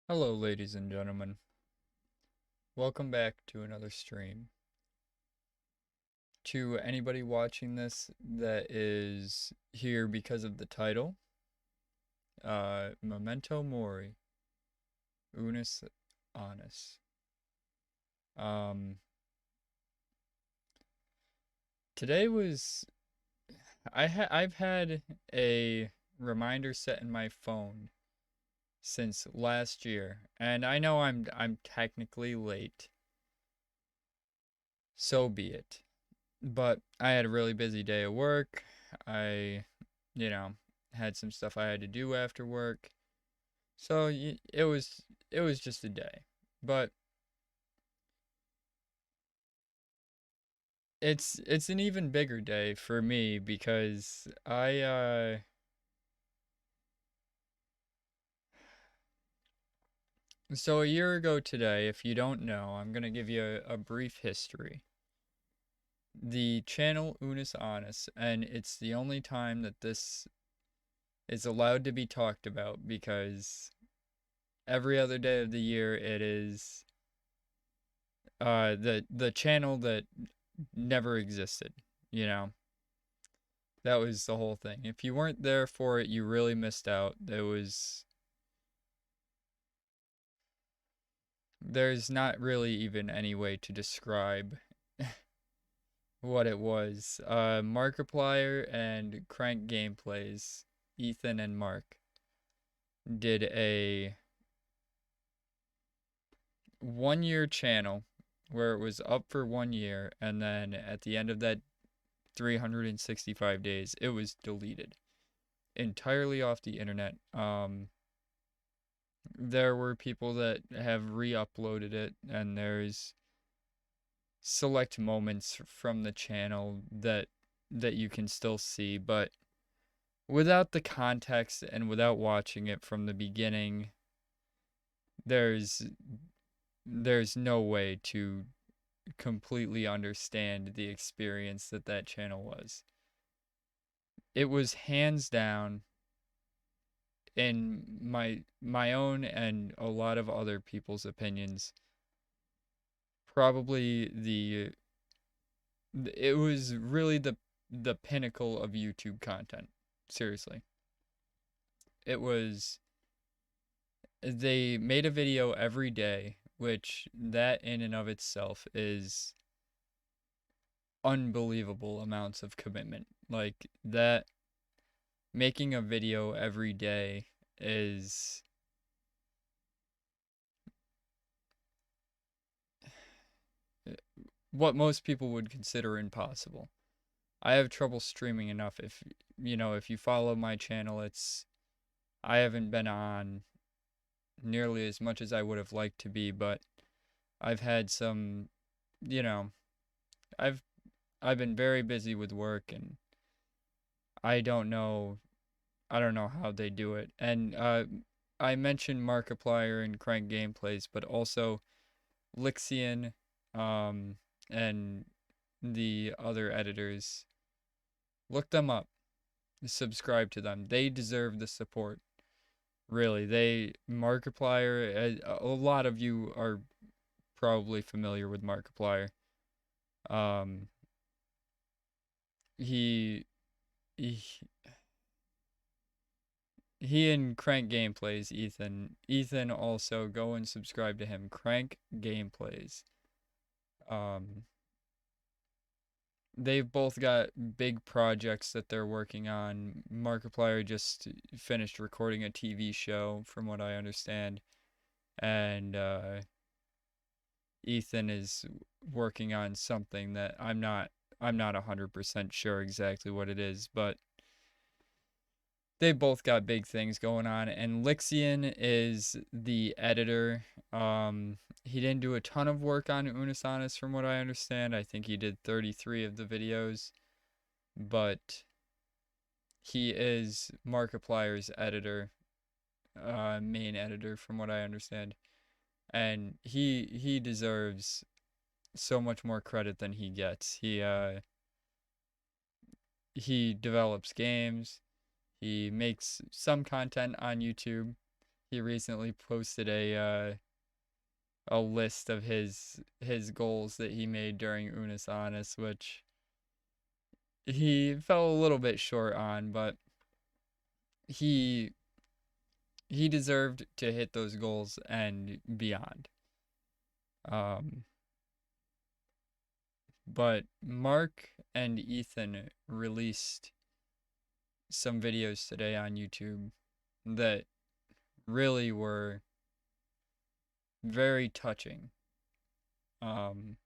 Hello, ladies and gentlemen. Welcome back to another stream. To anybody watching this that is here because of the title, Memento Mori, Unus Annus. Um, Today was I've had a reminder set in my phone since last year, and I know I'm technically late. So be it. But I had a really busy day at work. I, you know, had some stuff I had to do after work. So it was just a day. But it's an even bigger day for me because so a year ago today, if you don't know, I'm going to give you a brief history. The channel Unus Annus, and it's the only time that this is allowed to be talked about because every other day of the year it is the channel that never existed, you know. That was the whole thing. If you weren't there for it, you really missed out. There's not really even any way to describe what it was. Markiplier and CrankGameplays, Ethan and Mark, did a 1 year channel where it was up for 1 year, and then at the end of that 365 days, it was deleted entirely off the internet. There were people that have re-uploaded it, and there's select moments from the channel that you can still see, but without the context and without watching it from the beginning, there's there's no way to completely understand the experience that channel was. It was hands down, in my own and a lot of other people's opinions, probably it was really the pinnacle of YouTube content. Seriously. It was They made a video every day, which that in and of itself is unbelievable amounts of commitment. Like that, making a video every day is what most people would consider impossible. I have trouble streaming enough. If you follow my channel, I haven't been on nearly as much as I would have liked to be, but I've had some, you know, I've I've been very busy with work, and I don't know I don't know how they do it. And I mentioned Markiplier and CrankGameplays, but also Lixian, and the other editors. Look them up. Subscribe to them. They deserve the support. Really, Markiplier. A lot of you are probably familiar with Markiplier. Um, he he he and Crank Gameplays, Ethan also go and subscribe to him. Crank Gameplays. Um, they've both got big projects that they're working on. Markiplier just finished recording a TV show, from what I understand, and Ethan is working on something that I'm not 100% sure exactly what it is, but they both got big things going on. And Lixian is the editor. He didn't do a ton of work on Unus Annus, from what I understand. I think he did 33 of the videos, but he is Markiplier's editor, main editor, from what I understand, and he deserves so much more credit than he gets. He develops games. He makes some content on YouTube. he recently posted a list of his goals that he made during Unus Annus, which he fell a little bit short on, but he he deserved to hit those goals and beyond. Um, but Mark and Ethan released some videos today on YouTube that really were very touching. Um,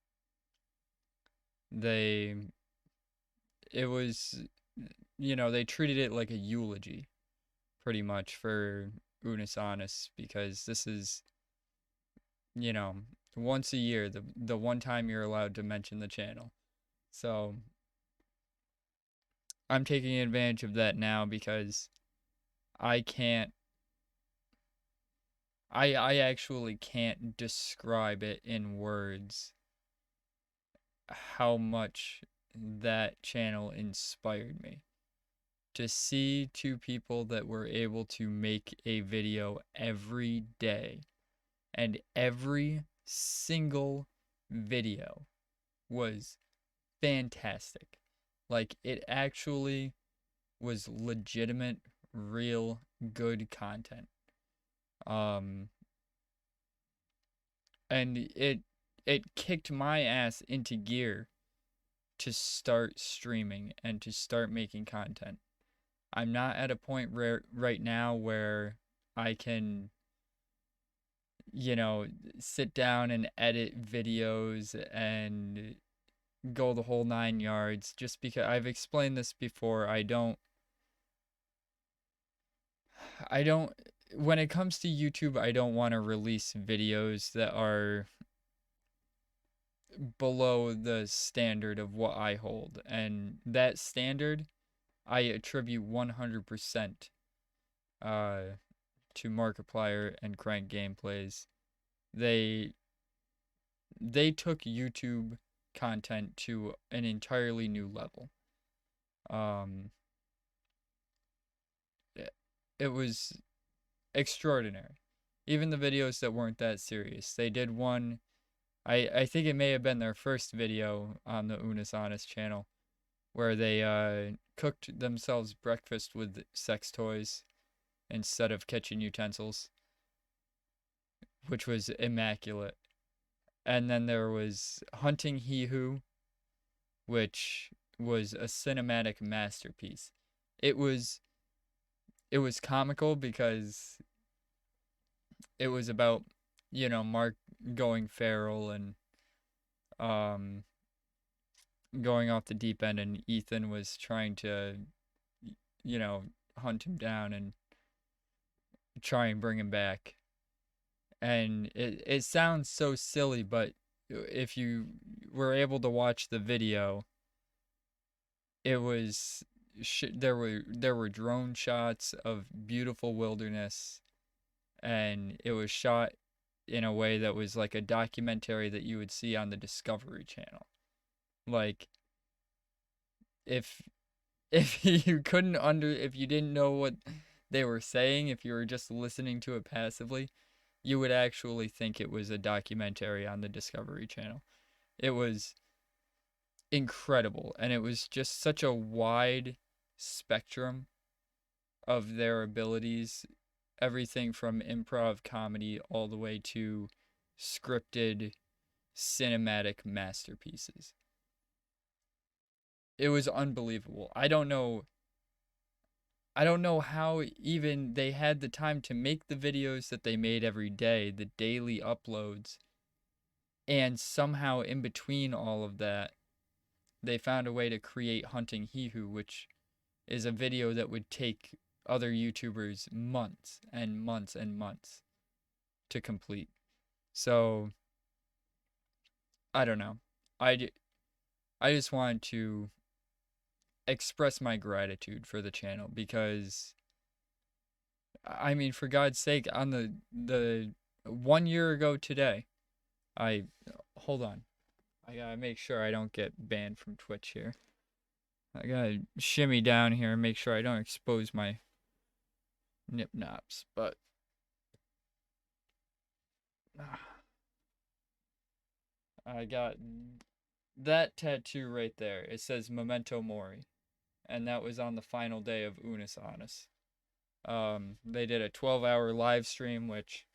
they it was they treated it like a eulogy pretty much for Unus Annus, because this is, you know, once a year, the one time you're allowed to mention the channel. So I'm taking advantage of that now because I can't I actually can't describe it in words how much that channel inspired me. To see two people that were able to make a video every day, and every single video was fantastic. Like, it actually was legitimate, real, good content. And it kicked my ass into gear to start streaming and to start making content. I'm not at a point right now where I can, sit down and edit videos and go the whole 9 yards, just because I've explained this before. I don't, when it comes to YouTube, I don't want to release videos that are below the standard of what I hold. And that standard, I attribute 100% to Markiplier and CrankGameplays. They took YouTube content to an entirely new level. It was extraordinary. Even the videos that weren't that serious. They did one, I think it may have been their first video on the Unus Annus channel, where they cooked themselves breakfast with sex toys instead of kitchen utensils, which was immaculate. And then there was Hunting He Who, which was a cinematic masterpiece. It was comical because it was about, Mark going feral and going off the deep end, and Ethan was trying to, hunt him down and try and bring him back. And it sounds so silly, but if you were able to watch the video, it was there were drone shots of beautiful wilderness, and it was shot in a way that was like a documentary that you would see on the Discovery Channel. Like, if you if you didn't know what they were saying, if you were just listening to it passively, you would actually think it was a documentary on the Discovery Channel. It was incredible, and it was just such a wide spectrum of their abilities, everything from improv comedy all the way to scripted cinematic masterpieces. It was unbelievable. I don't know how even they had the time to make the videos that they made every day, the daily uploads, and somehow in between all of that, they found a way to create Hunting He Who, which is a video that would take other YouTubers months and months and months to complete. So, I don't know. I just wanted to express my gratitude for the channel, because, I mean, for God's sake, on the 1 year ago today, hold on. I gotta make sure I don't get banned from Twitch here. I gotta shimmy down here and make sure I don't expose my nip nops. But I got that tattoo right there. It says Memento Mori, and that was on the final day of Unus Annus. They did a 12-hour live stream, which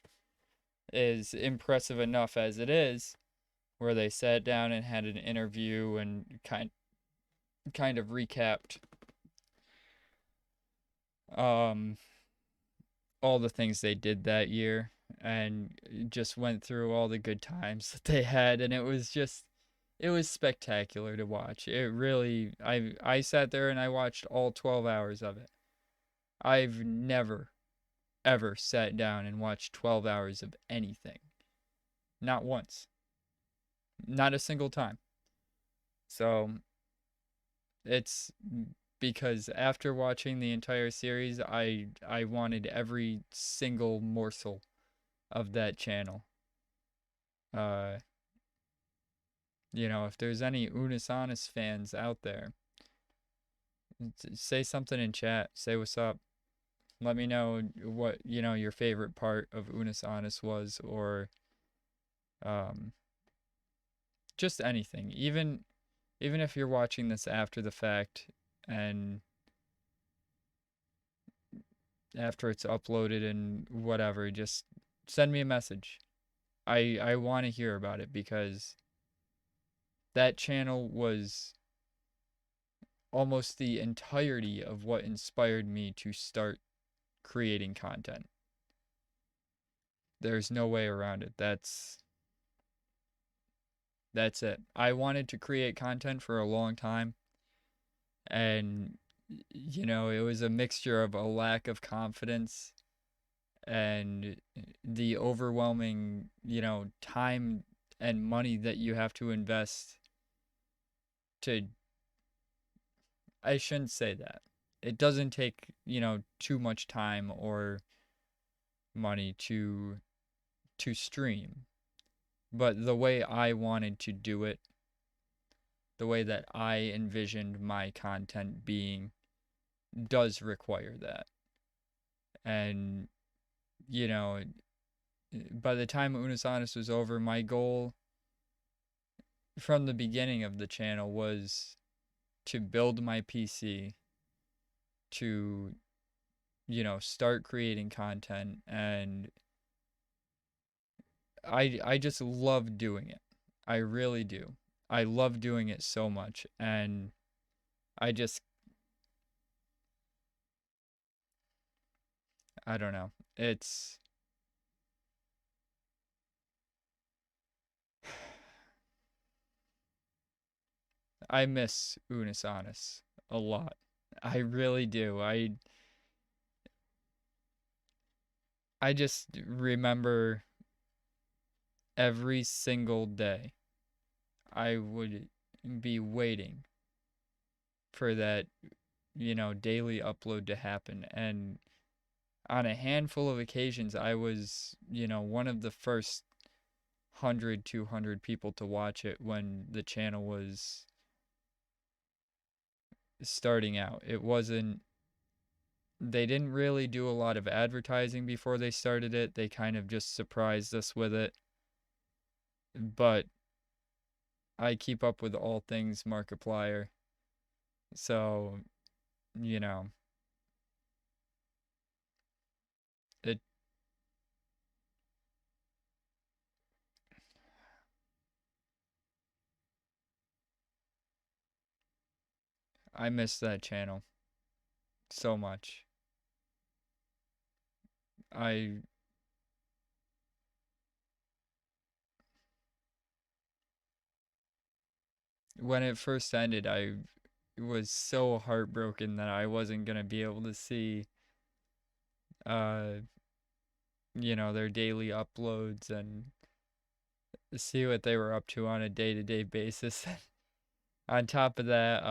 is impressive enough as it is, where they sat down and had an interview and kind of recapped um all the things they did that year and just went through all the good times that they had, and it was spectacular to watch. It really I sat there and I watched all 12 hours of it. I've never ever sat down and watched 12 hours of anything. Not once. Not a single time. So, it's because after watching the entire series, I wanted every single morsel of that channel. Uh, if there's any Unus Annus fans out there, say something in chat. Say what's up. Let me know what, your favorite part of Unus Annus was, or um, just anything. Even if you're watching this after the fact and after it's uploaded and whatever, just send me a message. I want to hear about it because that channel was almost the entirety of what inspired me to start creating content. There's no way around it. That's it. I wanted to create content for a long time, and it was a mixture of a lack of confidence and the overwhelming, time and money that you have to invest to I shouldn't say that. It doesn't take, too much time or money to stream. But the way I wanted to do it, the way that I envisioned my content being does require that. And by the time Unus Annus was over, my goal from the beginning of the channel was to build my PC, to start creating content, and I just love doing it. I really do. I love doing it so much, and I just I don't know. I miss Unus Annus a lot. I really do. I just remember every single day I would be waiting for that, daily upload to happen. And on a handful of occasions, I was, one of the first 100, 200 people to watch it when the channel was starting out. They didn't really do a lot of advertising before they started it. They kind of just surprised us with it. But I keep up with all things Markiplier. So, you know, it I miss that channel so much. I When it first ended, I was so heartbroken that I wasn't going to be able to see uh their daily uploads and see what they were up to on a day-to-day basis. On top of that,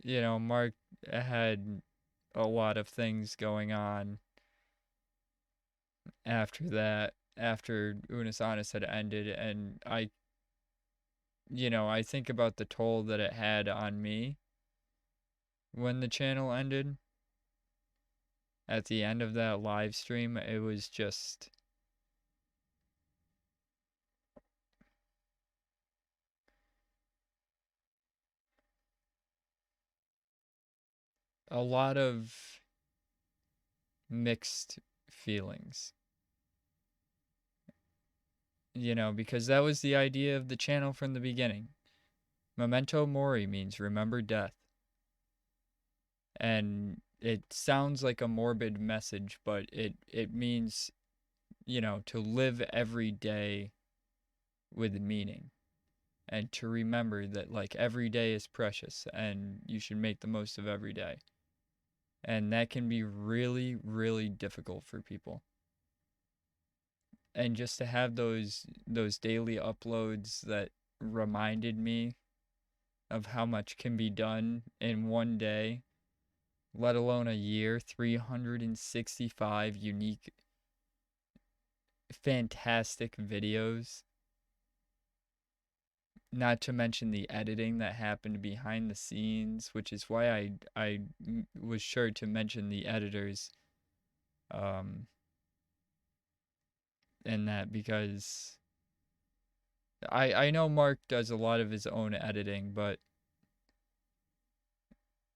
Mark had a lot of things going on after Unus Annus had ended, and I think about the toll that it had on me when the channel ended. At the end of that live stream, it was just a lot of mixed feelings. You know, because that was the idea of the channel from the beginning. Memento Mori means remember death. And it sounds like a morbid message, but it means, you know, to live every day with meaning. And to remember that, like, every day is precious and you should make the most of every day. And that can be really, really difficult for people. And just to have those daily uploads that reminded me of how much can be done in one day, let alone a year, 365 unique, fantastic videos. Not to mention the editing that happened behind the scenes, which is why I was sure to mention the editors in that, because I know Mark does a lot of his own editing, but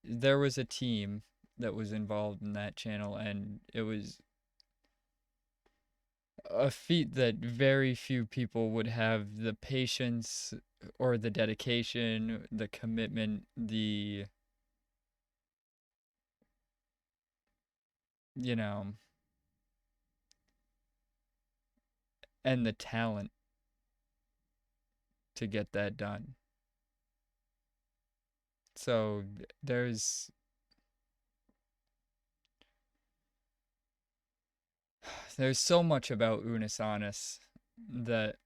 there was a team that was involved in that channel, and it was a feat that very few people would have the patience or the dedication, the commitment, you know, and the talent to get that done. So there's so much about Unus Annus that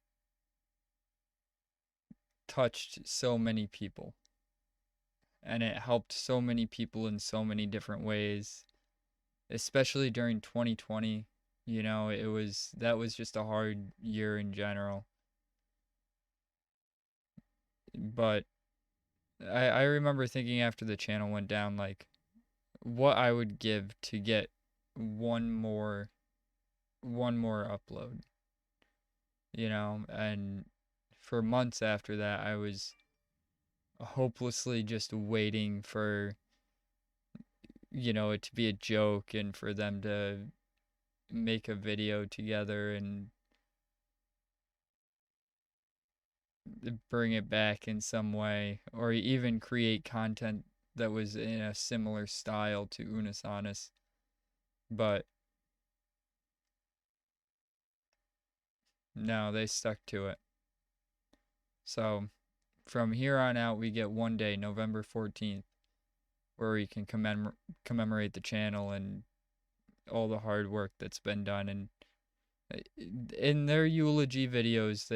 touched so many people, and it helped so many people in so many different ways, especially during 2020. You know, that was just a hard year in general. But I remember thinking after the channel went down, like, what I would give to get one more upload, you know. And for months after that, I was hopelessly just waiting for, you know, it to be a joke and for them to make a video together and bring it back in some way, or even create content that was in a similar style to Unus Annus. But no, they stuck to it. So from here on out, we get one day, November 14th, where we can commemorate the channel and all the hard work that's been done. And in their eulogy videos,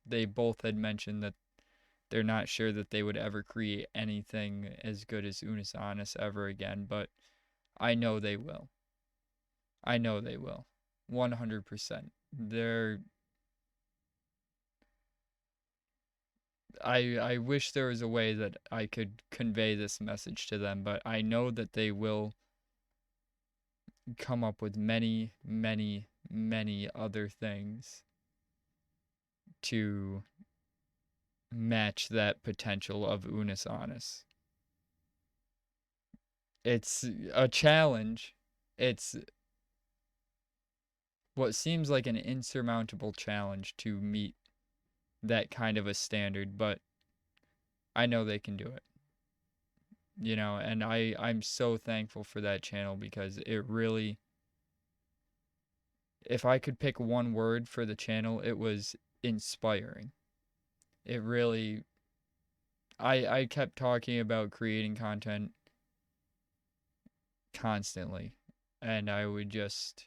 they both had mentioned that they're not sure that they would ever create anything as good as Unus Annus ever again, but I know they will. I know they will. 100%. I wish there was a way that I could convey this message to them, but I know that they will come up with many, many, many other things to match that potential of Unus Annus. It's a challenge. It's what seems like an insurmountable challenge to meet that kind of a standard, but I know they can do it. You know, and I'm so thankful for that channel, because it really, if I could pick one word for the channel, it was inspiring. It really, I kept talking about creating content constantly, and I would just,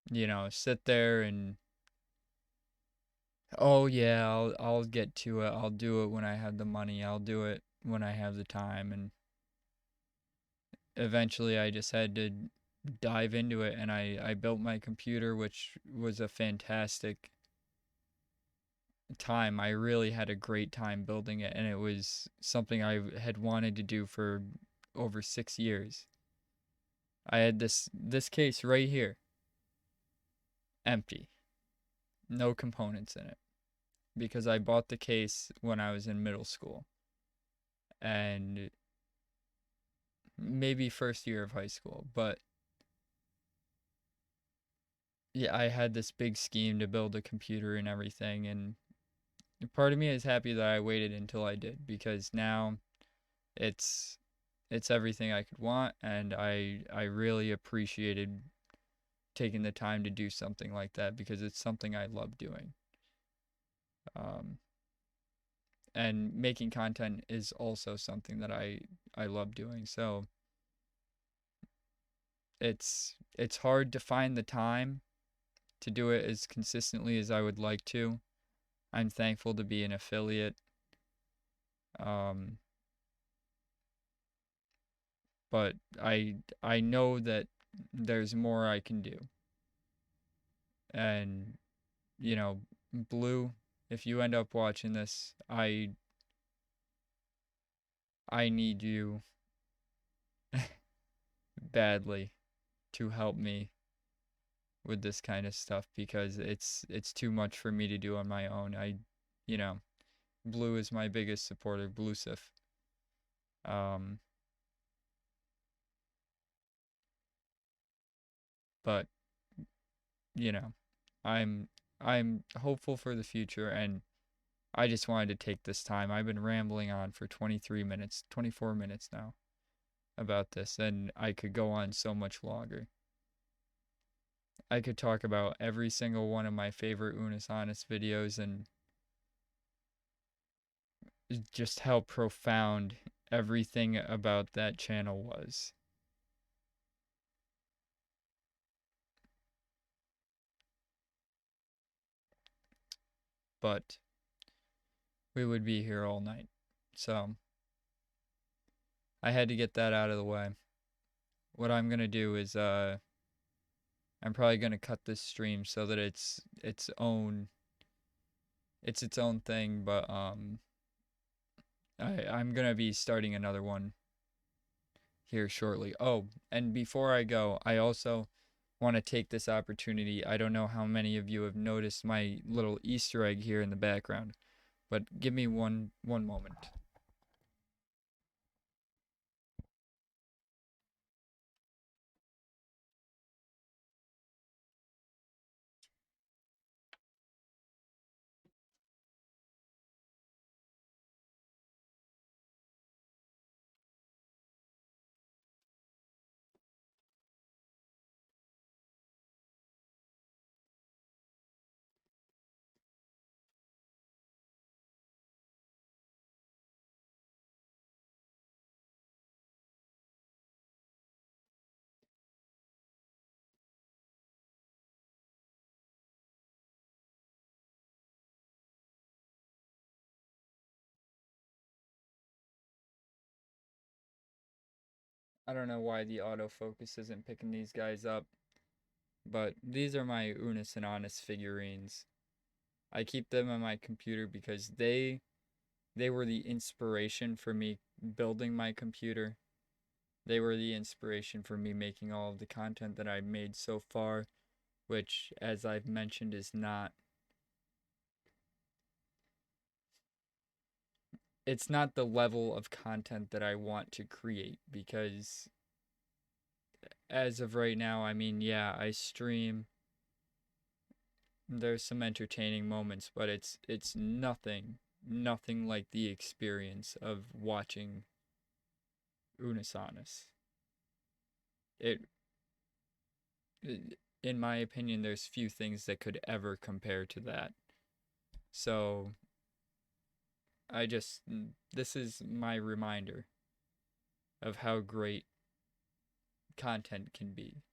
you know, sit there and, oh yeah, I'll get to it. I'll do it when I have the money. I'll do it when I have the time. And eventually I just had to dive into it, and I built my computer, which was a fantastic time. I really had a great time building it, and it was something I had wanted to do for over 6 years. I had this case right here, empty. No components in it, because I bought the case when I was in middle school. And maybe first year of high school, but yeah, I had this big scheme to build a computer and everything, and part of me is happy that I waited until I did, because now it's it's everything I could want, and I really appreciated taking the time to do something like that because it's something I love doing. Um, and making content is also something that I love doing. So it's hard to find the time to do it as consistently as I would like to. I'm thankful to be an affiliate. Um, but I know that there's more I can do. And you know, Blue, if you end up watching this, I need you badly to help me with this kind of stuff because it's too much for me to do on my own. You know, Blue is my biggest supporter, Bluesif. Um, but you know, I'm I'm hopeful for the future, and I just wanted to take this time. I've been rambling on for 23 minutes, 24 minutes now about this, and I could go on so much longer. I could talk about every single one of my favorite Unus Annus videos and just how profound everything about that channel was. But we would be here all night. So I had to get that out of the way. What I'm going to do is I'm probably going to cut this stream so that it's its own thing, but I'm going to be starting another one here shortly. Oh, and before I go, I also want to take this opportunity. I don't know how many of you have noticed my little Easter egg here in the background, but give me one moment. I don't know why the autofocus isn't picking these guys up, but these are my Unus Annus figurines. I keep them on my computer because they were the inspiration for me building my computer. They were the inspiration for me making all of the content that I've made so far, which, as I've mentioned, is not it's not the level of content that I want to create because as of right now, I mean, yeah, I stream. There's some entertaining moments, but it's nothing like the experience of watching Unus Annus. It, in my opinion, there's few things that could ever compare to that. So this is my reminder of how great content can be.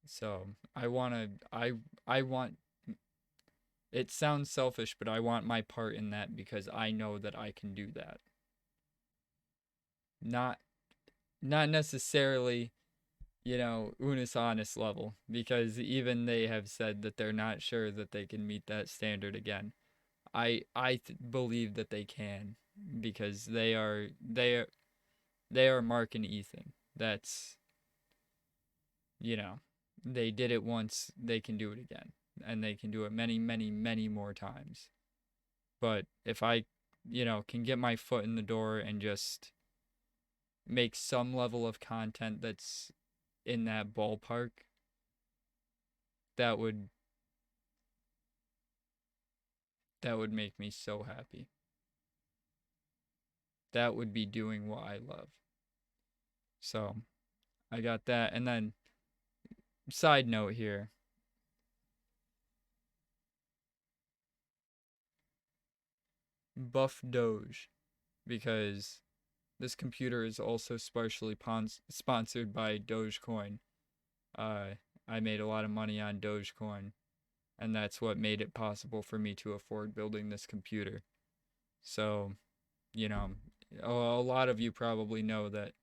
So I want, it sounds selfish, but I want my part in that because I know that I can do that. Not not necessarily, Unus Annus level, because even they have said that they're not sure that they can meet that standard again. I believe that they can because they are Mark and Ethan. That's, you know, they did it once, they can do it again, and they can do it many, many, many more times. But if I, can get my foot in the door and just make some level of content that's in that ballpark, that would make me so happy. That would be doing what I love. So, I got that. And then side note here. Buff Doge, because this computer is also partially sponsored by Dogecoin. I made a lot of money on Dogecoin, and that's what made it possible for me to afford building this computer. So, you know, a lot of you probably know that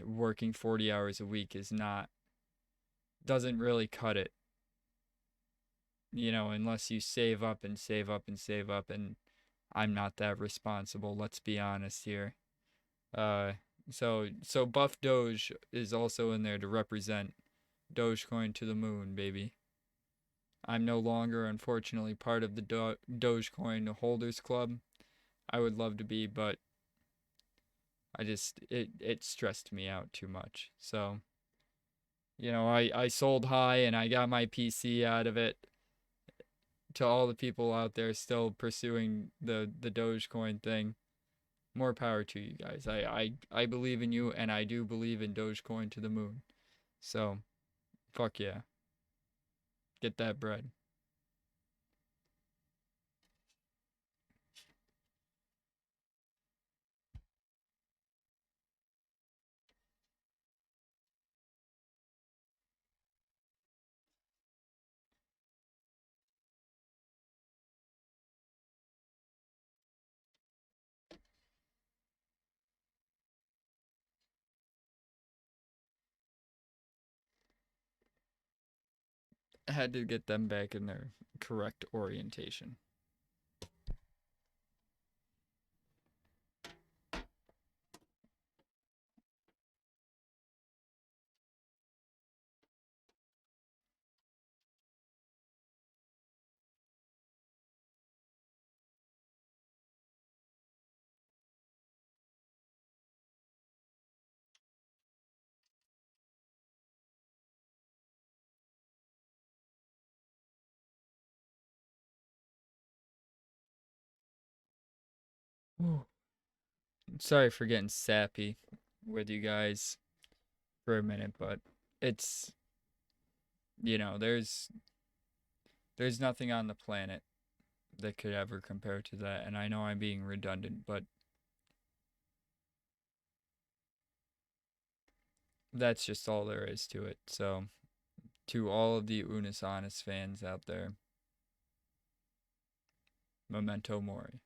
working 40 hours a week doesn't really cut it. Unless you save up and save up and save up, and I'm not that responsible, let's be honest here. Uh, so Buff Doge is also in there to represent Dogecoin to the moon, baby. I'm no longer, unfortunately, part of the Dogecoin Holders Club. I would love to be, but it stressed me out too much. So, I sold high and I got my PC out of it. To all the people out there still pursuing the Dogecoin thing, more power to you guys. I believe in you, and I do believe in Dogecoin to the moon. So, fuck yeah. Get that bread. I had to get them back in their correct orientation. Ooh. Sorry for getting sappy with you guys for a minute, but it's there's nothing on the planet that could ever compare to that, and I know I'm being redundant, but that's just all there is to it. So, to all of the Unus Annus fans out there, Memento Mori.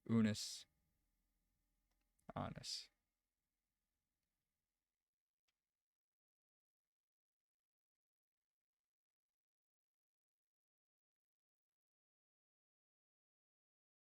Unus Annus.